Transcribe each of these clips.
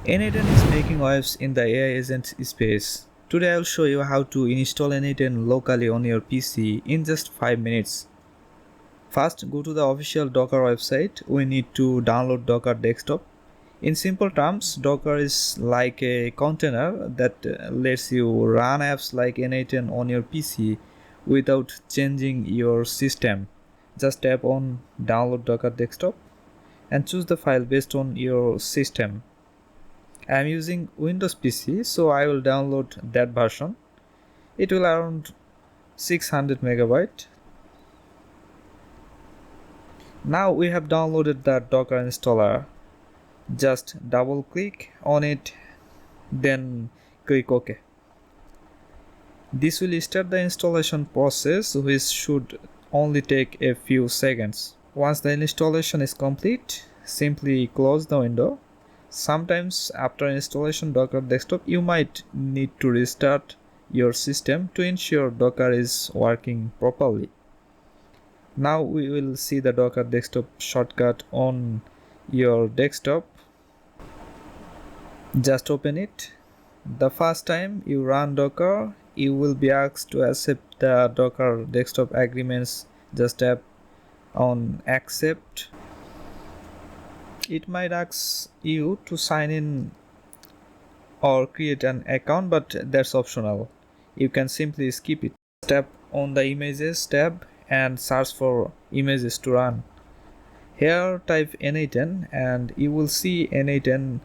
N8n is making waves in the AI agent space. Today I will show you how to install N8n locally on your PC in just 5 minutes. First, go to the official Docker website. We need to download Docker Desktop. In simple terms, Docker is like a container that lets you run apps like N8n on your PC without changing your system. Just tap on Download Docker Desktop and choose the file based on your system. I am using Windows PC, so I will download that version. It will around 600 megabyte. Now we have downloaded the Docker installer. Just double click on it, then click OK. This will start the installation process, which should only take a few seconds. Once the installation is complete, simply close the window. Sometimes after installation Docker Desktop, you might need to restart your system to ensure Docker is working properly. Now we will see the Docker Desktop shortcut on your desktop. Just open it. The first time you run Docker, you will be asked to accept the Docker Desktop agreements. Just tap on accept. It might ask you to sign in or create an account, but that's optional. You can simply skip it. Tap on the images tab and search for images to run. Here type N8n and you will see N8n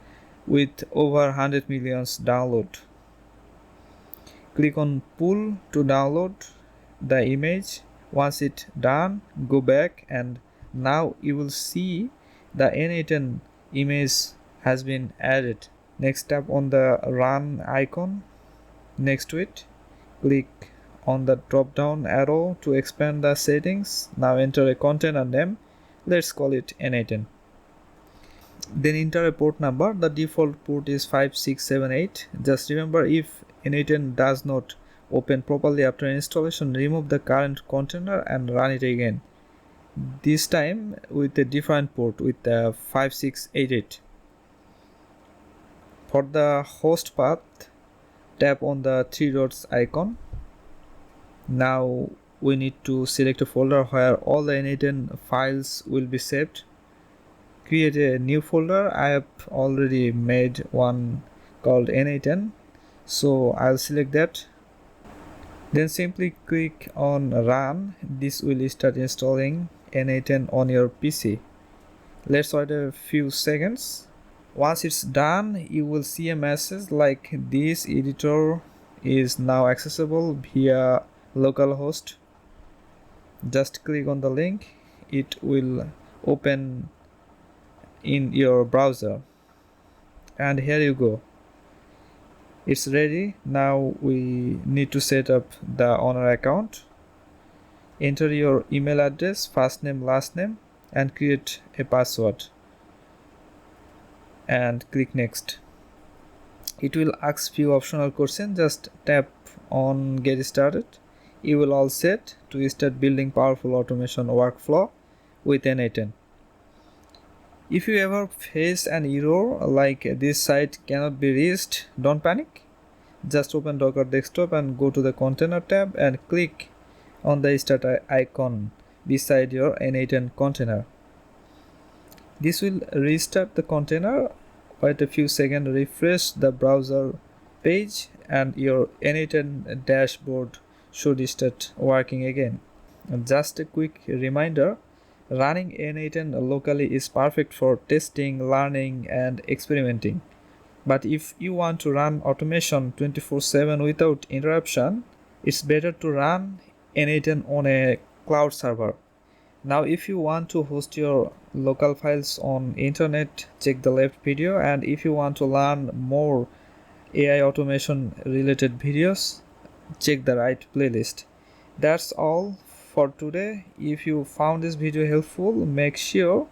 with over 100 million download. Click on pull to download the image. Once it's done, go back and now you will see the N8n image has been added. Next, tap on the run icon next to it. Click on the drop down arrow to expand the settings. Now enter a container name. Let's call it N8n. Then enter a port number. The default port is 5678. Just remember, if N8n does not open properly after installation, remove the current container and run it again. This time with a different port with 5688. For the host path, tap on the three dots icon. Now we need to select a folder where all the N8n files will be saved. Create a new folder. I have already made one called N8n, so I'll select that. Then simply click on run. This will start installing N8n on your PC. Let's wait a few seconds. Once it's done, you will see a message like this: editor is now accessible via localhost. Just click on the link. It will open in your browser, and here you go. It's ready. Now we need to set up the owner account. Enter your email address, first name, last name, and create a password and click next. It will ask few optional questions. Just tap on get started. You will all set to start building powerful automation workflow with N8n. If you ever face an error like this site cannot be reached, don't panic. Just open Docker Desktop and go to the container tab and click on the start icon beside your N8n container. This will restart the container. Wait a few seconds, refresh the browser page, and your N8n dashboard should start working again. Just a quick reminder, running N8n locally is perfect for testing, learning, and experimenting. But if you want to run automation 24/7 without interruption, it's better to run N8n on a cloud server. Now if you want to host your local files on internet, check the left video, and if you want to learn more AI automation related videos, check the right playlist. That's all for today. If you found this video helpful, make sure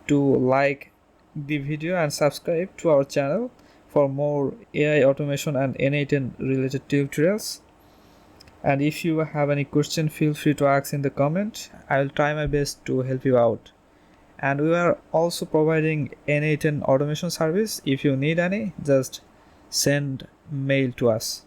to like the video and subscribe to our channel for more AI automation and N8n related tutorials. And if you have any question, feel free to ask in the comment. I will try my best to help you out. And we are also providing N8n automation service. If you need any, just send mail to us.